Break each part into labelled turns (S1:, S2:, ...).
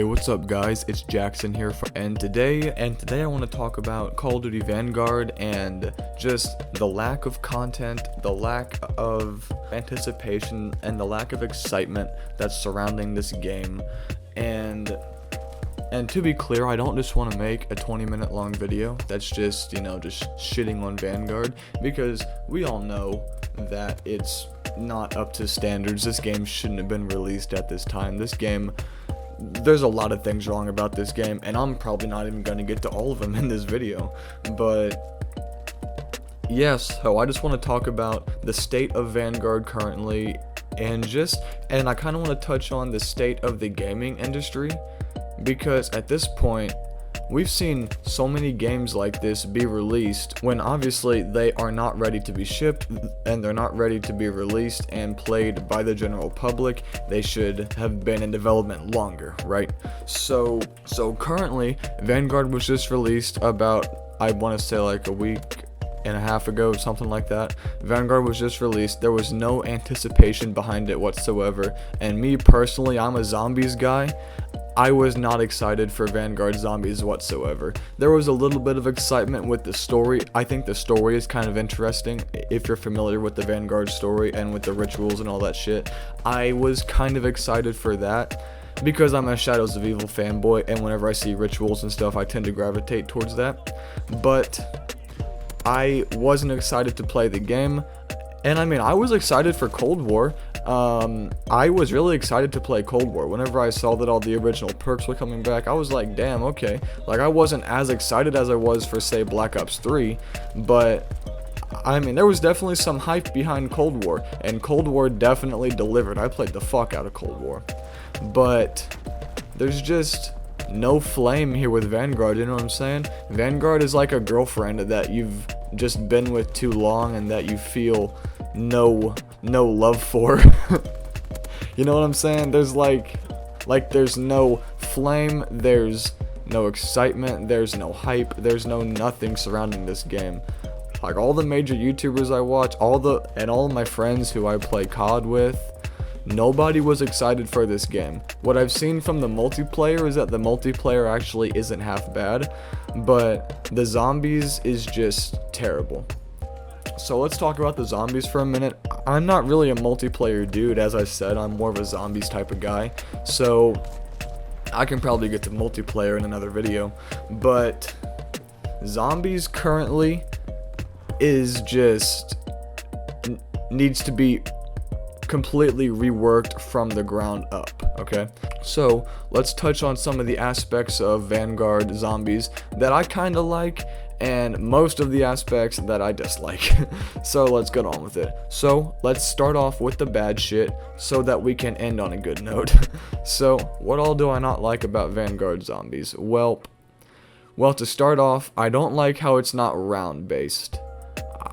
S1: Hey, what's up guys, it's Jackson here and today I want to talk about Call of Duty Vanguard and just the lack of content, the lack of anticipation, and the lack of excitement that's surrounding this game. And to be clear, I don't just want to make a 20-minute long video that's just, just shitting on Vanguard, because we all know that it's not up to standards. This game shouldn't have been released at this time. There's a lot of things wrong about this game, and I'm probably not even going to get to all of them in this video. But yes, so I just want to talk about the state of Vanguard currently, and I kind of want to touch on the state of the gaming industry, because at this point we've seen so many games like this be released when obviously they are not ready to be shipped and they're not ready to be released and played by the general public. They should have been in development longer, right? So currently Vanguard was just released about, I want to say like a week and a half ago, something like that. Vanguard was just released. There was no anticipation behind it whatsoever, and me personally, I'm a zombies guy. I was not excited for Vanguard Zombies whatsoever. There was a little bit of excitement with the story. I think the story is kind of interesting if you're familiar with the Vanguard story and with the rituals and all that shit. I was kind of excited for that because I'm a Shadows of Evil fanboy, and whenever I see rituals and stuff, I tend to gravitate towards that. But I wasn't excited to play the game. And I mean, I was excited for Cold War. I was really excited to play Cold War. Whenever I saw that all the original perks were coming back, I was like, damn, okay. Like, I wasn't as excited as I was for, say, Black Ops 3, but I mean, there was definitely some hype behind Cold War, and Cold War definitely delivered. I played the fuck out of Cold War. But there's just no flame here with Vanguard, you know what I'm saying? Vanguard is like a girlfriend that you've just been with too long and that you feel no love for. You know what I'm saying? There's like there's no flame, there's no excitement, there's no hype, there's no nothing surrounding this game. Like, all the major YouTubers I watch, all of my friends who I play COD with, nobody was excited for this game. What I've seen from the multiplayer is that the multiplayer actually isn't half bad, but the zombies is just terrible. So let's talk about the zombies for a minute. I'm not really a multiplayer dude, as I said. I'm more of a zombies type of guy, so I can probably get to multiplayer in another video. But zombies currently is just needs to be completely reworked from the ground up, okay? So let's touch on some of the aspects of Vanguard Zombies that I kind of like, and most of the aspects that I dislike. So let's get on with it. So let's start off with the bad shit so that we can end on a good note. So what all do I not like about Vanguard Zombies? Well, to start off, I don't like how it's not round based.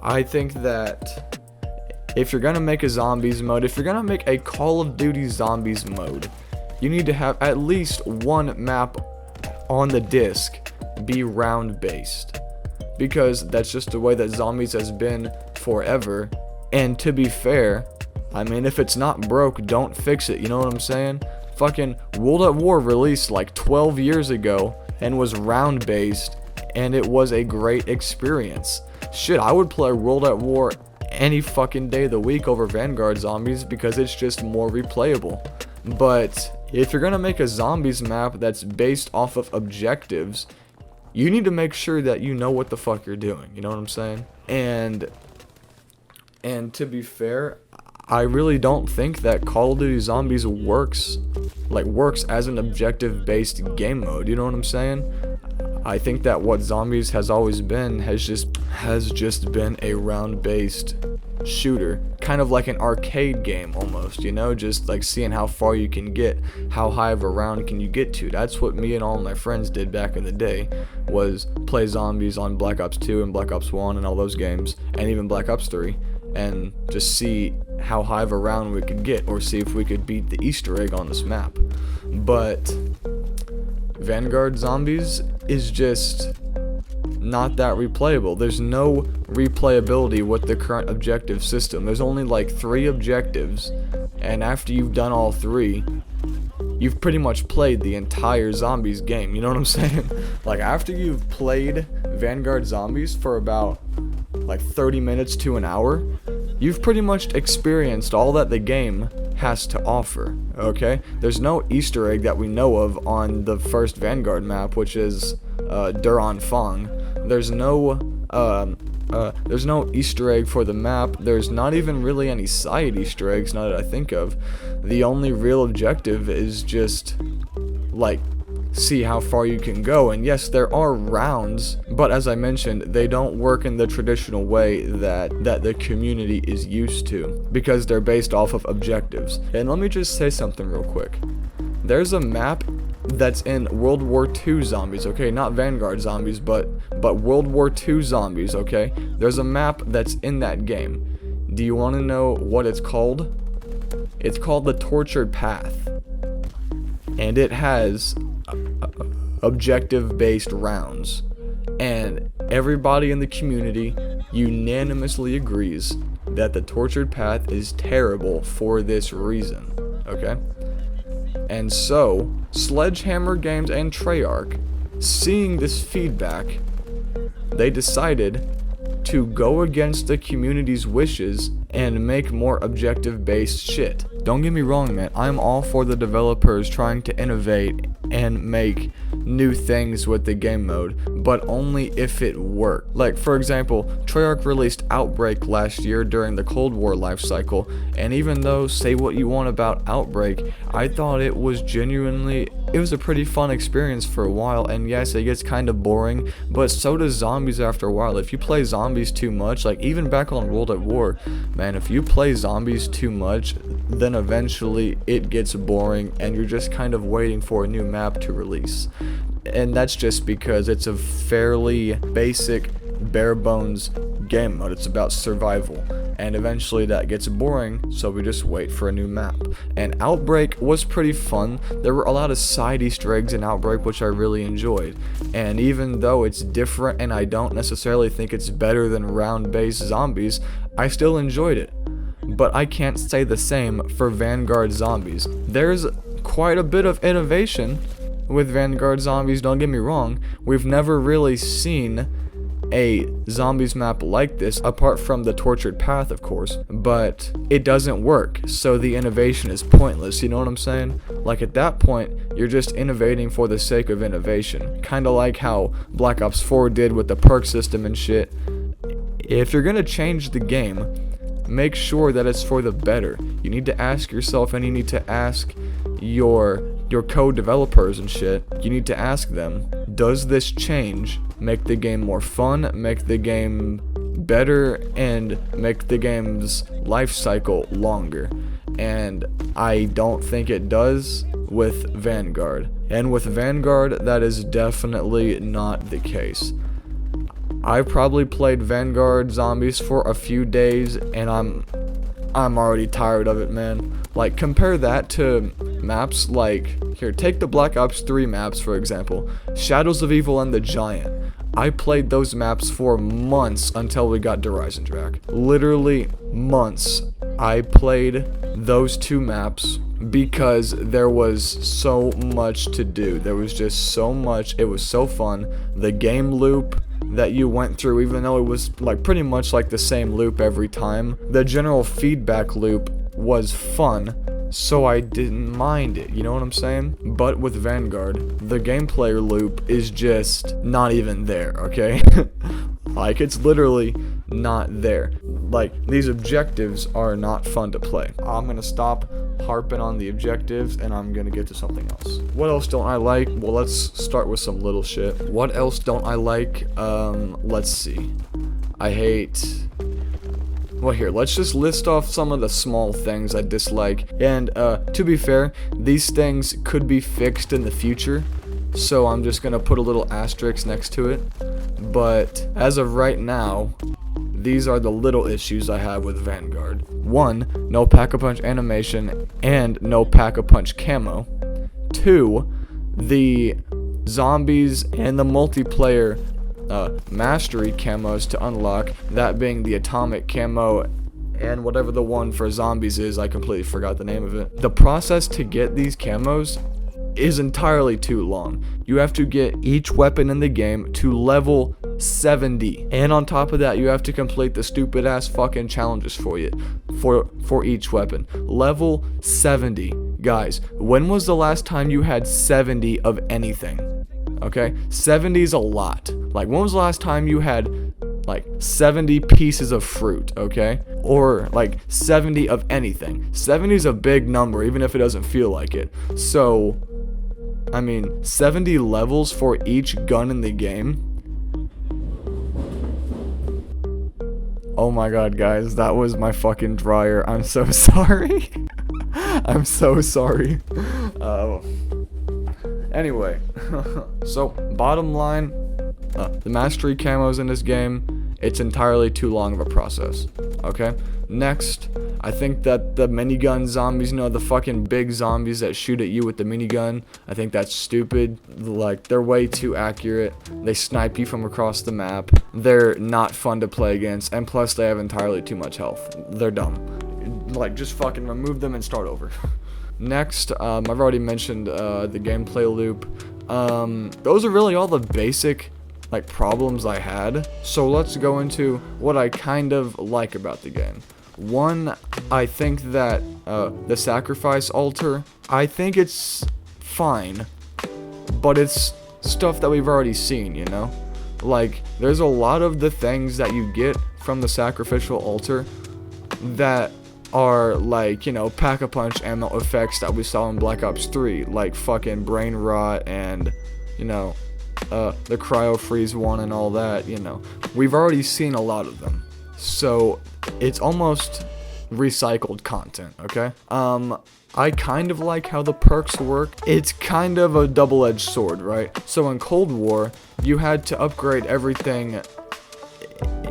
S1: I think that if you're gonna make a zombies mode, if you're gonna make a Call of Duty Zombies mode, you need to have at least one map on the disc be round based, because that's just the way that zombies has been forever. And to be fair, I mean, if it's not broke, don't fix it, you know what I'm saying? Fucking World at War released like 12 years ago and was round based, and it was a great experience. Shit, I would play World at War any fucking day of the week over Vanguard Zombies because it's just more replayable. But if you're gonna make a zombies map that's based off of objectives, you need to make sure that you know what the fuck you're doing, you know what I'm saying? And to be fair, I really don't think that Call of Duty Zombies works as an objective based game mode, you know what I'm saying? I think that what Zombies has always been has just been a round based shooter, kind of like an arcade game almost, you know, just like seeing how far you can get, how high of a round can you get to. That's what me and all my friends did back in the day, was play Zombies on Black Ops 2 and Black Ops 1 and all those games, and even Black Ops 3, and just see how high of a round we could get, or see if we could beat the Easter egg on this map. But Vanguard Zombies is just not that replayable. There's no replayability with the current objective system. There's only like 3 objectives, and after you've done all 3, you've pretty much played the entire Zombies game, you know what I'm saying? Like, after you've played Vanguard Zombies for about, like, 30 minutes to an hour, you've pretty much experienced all that the game has to offer, okay? There's no Easter egg that we know of on the first Vanguard map, which is, Duran Fong. There's no Easter egg for the map. There's not even really any side Easter eggs, now that I think of. The only real objective is just, like, see how far you can go. And yes, there are rounds, but as I mentioned, they don't work in the traditional way that the community is used to, because they're based off of objectives. And let me just say something real quick. There's a map that's in World War II Zombies, okay? Not Vanguard Zombies, but World War II Zombies, okay? There's a map that's in that game. Do you want to know what it's called? It's called the Tortured Path. And it has objective-based rounds. And everybody in the community unanimously agrees that the Tortured Path is terrible for this reason, okay? And so, Sledgehammer Games and Treyarch, seeing this feedback, they decided to go against the community's wishes and make more objective-based shit. Don't get me wrong, man, I'm all for the developers trying to innovate and make new things with the game mode, but only if it worked. Like, for example, Treyarch released Outbreak last year during the Cold War life cycle, and even though, say what you want about Outbreak, I thought it was a pretty fun experience for a while. And yes, it gets kind of boring, but so does Zombies after a while. If you play Zombies too much, like even back on World at War, man, if you play Zombies too much, then eventually it gets boring and you're just kind of waiting for a new map to release. And that's just because it's a fairly basic, bare bones game mode. It's about survival, and eventually that gets boring, so we just wait for a new map. And Outbreak was pretty fun. There were a lot of side Easter eggs in Outbreak which I really enjoyed, and even though it's different and I don't necessarily think it's better than round-based Zombies, I still enjoyed it. But I can't say the same for Vanguard Zombies. There's quite a bit of innovation with Vanguard Zombies, don't get me wrong. We've never really seen a Zombies map like this, apart from the Tortured Path, of course, but it doesn't work, so the innovation is pointless, you know what I'm saying? Like, at that point, you're just innovating for the sake of innovation, kinda like how Black Ops 4 did with the perk system and shit. If you're gonna change the game, make sure that it's for the better. You need to ask yourself, and you need to ask your co-developers and shit, you need to ask them, does this change make the game more fun, make the game better, and make the game's life cycle longer? And I don't think it does with Vanguard. And with Vanguard, that is definitely not the case. I probably played Vanguard Zombies for a few days, and I'm already tired of it, man. Like, compare that to maps like, here, take the Black Ops 3 maps, for example. Shadows of Evil and the Giant. I played those maps for months until we got Dreisendrach. Literally months. I played those two maps because there was so much to do. There was just so much. It was so fun. The game loop that you went through, even though it was like pretty much like the same loop every time, the general feedback loop was fun, so I didn't mind it, you know what I'm saying? But with Vanguard, the gameplay loop is just not even there, okay? Like, it's literally not there. Like, these objectives are not fun to play. I'm gonna stop harping on the objectives, and I'm gonna get to something else. What else don't I like? Well, let's start with some little shit. What else don't I like? Let's see. I hate... Well, here, let's just list off some of the small things I dislike. And, to be fair, these things could be fixed in the future, so I'm just gonna put a little asterisk next to it. But, as of right now, these are the little issues I have with Vanguard. 1, no Pack-a-Punch animation and no Pack-a-Punch camo. 2, the zombies and the multiplayer mastery camos to unlock, that being the atomic camo and whatever the one for zombies is, I completely forgot the name of it. The process to get these camos is entirely too long. You have to get each weapon in the game to level 70, and on top of that you have to complete the stupid ass fucking challenges for each weapon. Level 70. Guys, when was the last time you had 70 of anything? Okay, 70 is a lot. Like, when was the last time you had like 70 pieces of fruit, okay? Or like 70 of anything. 70 is a big number, even if it doesn't feel like it. So, I mean, 70 levels for each gun in the game. Oh my god, guys, that was my fucking dryer. I'm so sorry. I'm so sorry. Anyway, so bottom line, the mastery camos in this game, it's entirely too long of a process. Okay, next, I think that the minigun zombies, the fucking big zombies that shoot at you with the minigun, I think that's stupid. Like, they're way too accurate. They snipe you from across the map. They're not fun to play against, and plus they have entirely too much health. They're dumb. Like, just fucking remove them and start over. Next, I've already mentioned the gameplay loop. Those are really all the basic problems I had. So let's go into what I kind of like about the game. One, I think that the sacrifice altar, I think it's fine, but it's stuff that we've already seen, Like, there's a lot of the things that you get from the sacrificial altar that are like, pack-a-punch ammo effects that we saw in Black Ops 3, like fucking brain rot and, the cryo freeze one and all that, We've already seen a lot of them. So, it's almost recycled content, okay? I kind of like how the perks work. It's kind of a double-edged sword, right? So in Cold War, you had to upgrade everything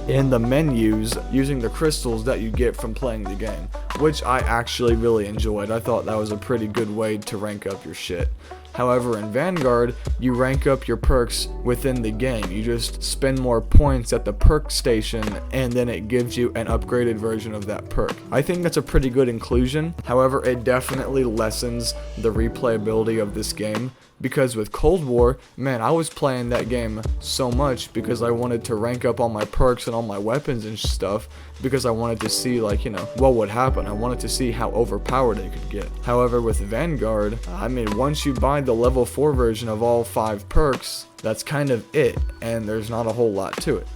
S1: in the menus using the crystals that you get from playing the game, which I actually really enjoyed. I thought that was a pretty good way to rank up your shit. However, in Vanguard, you rank up your perks within the game. You just spend more points at the perk station, and then it gives you an upgraded version of that perk. I think that's a pretty good inclusion. However, it definitely lessens the replayability of this game, because with Cold War, man, I was playing that game so much because I wanted to rank up all my perks and all my weapons and stuff, because I wanted to see, what would happen. I wanted to see how overpowered it could get. However, with Vanguard, I mean, once you buy the level 4 version of all 5 perks, that's kind of it, and there's not a whole lot to it.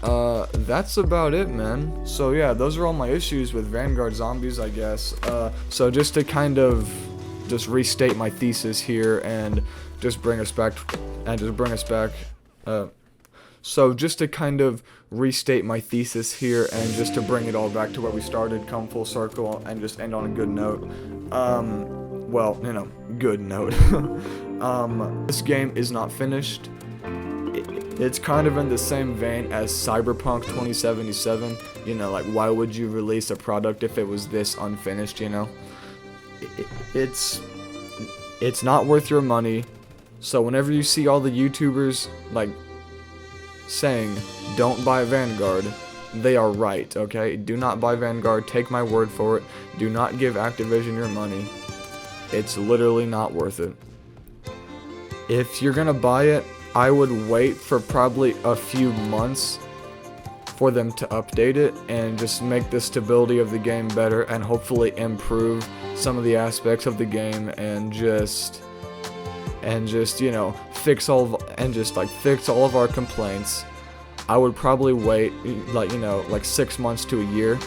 S1: That's about it, man. So yeah, those are all my issues with Vanguard Zombies, I guess. So just to kind of just restate my thesis here and just bring us back, so just to kind of restate my thesis here and just to bring it all back to where we started, come full circle, and just end on a good note. Good note. This game is not finished. It's kind of in the same vein as Cyberpunk 2077. Why would you release a product if it was this unfinished, It's not worth your money. So whenever you see all the YouTubers, saying, don't buy Vanguard, they are right, okay? Do not buy Vanguard, take my word for it. Do not give Activision your money. It's literally not worth it. If you're gonna buy it, I would wait for probably a few months for them to update it and just make the stability of the game better and hopefully improve some of the aspects of the game and just fix all of our complaints. I would probably wait 6 months to a year,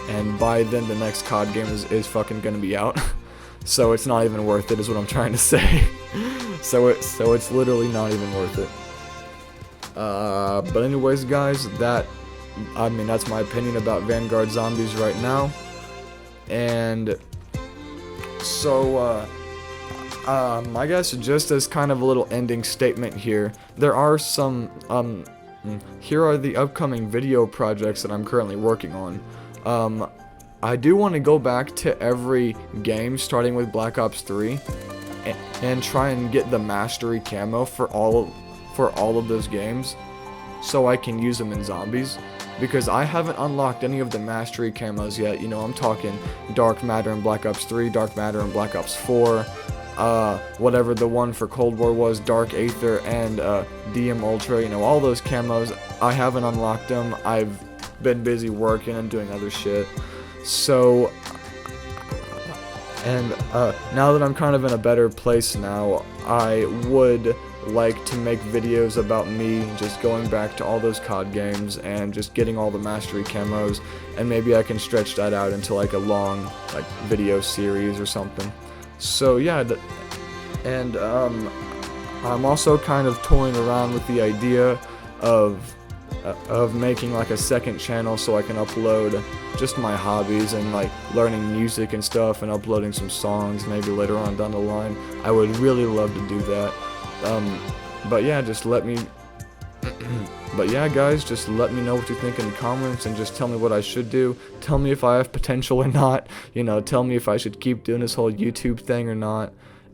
S1: and by then the next COD game is fucking gonna be out. So it's not even worth it, is what I'm trying to say. so it's literally not even worth it. But anyways, guys, that's my opinion about Vanguard Zombies right now. And so I guess just as kind of a little ending statement here, there are some here are the upcoming video projects that I'm currently working on. I do want to go back to every game starting with Black Ops 3 and try and get the mastery camo for all of those games. so I can use them in zombies, because I haven't unlocked any of the mastery camos yet. You know, I'm talking Dark Matter in Black Ops 3, Dark Matter in Black Ops 4, whatever the one for Cold War was, Dark Aether, and DM Ultra. You know, all those camos, I haven't unlocked them. I've been busy working and doing other shit. So, and now that I'm kind of in a better place now, I would like to make videos about me just going back to all those COD games and just getting all the mastery camos, and maybe I can stretch that out into like a long like video series or something. So yeah, and I'm also kind of toying around with the idea of making like a second channel so I can upload just my hobbies and like learning music and stuff, and uploading some songs maybe later on down the line. I would really love to do that. But yeah, just let me but yeah, guys, just let me know what you think in the comments, and just tell me what I should do. Tell me if I have potential or not. You know, tell me if I should keep doing this whole YouTube thing or not.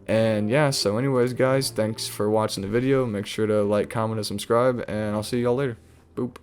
S1: And yeah, so anyways, guys, thanks for watching the video. Make sure to like, comment, and subscribe, and I'll see y'all later. Boop.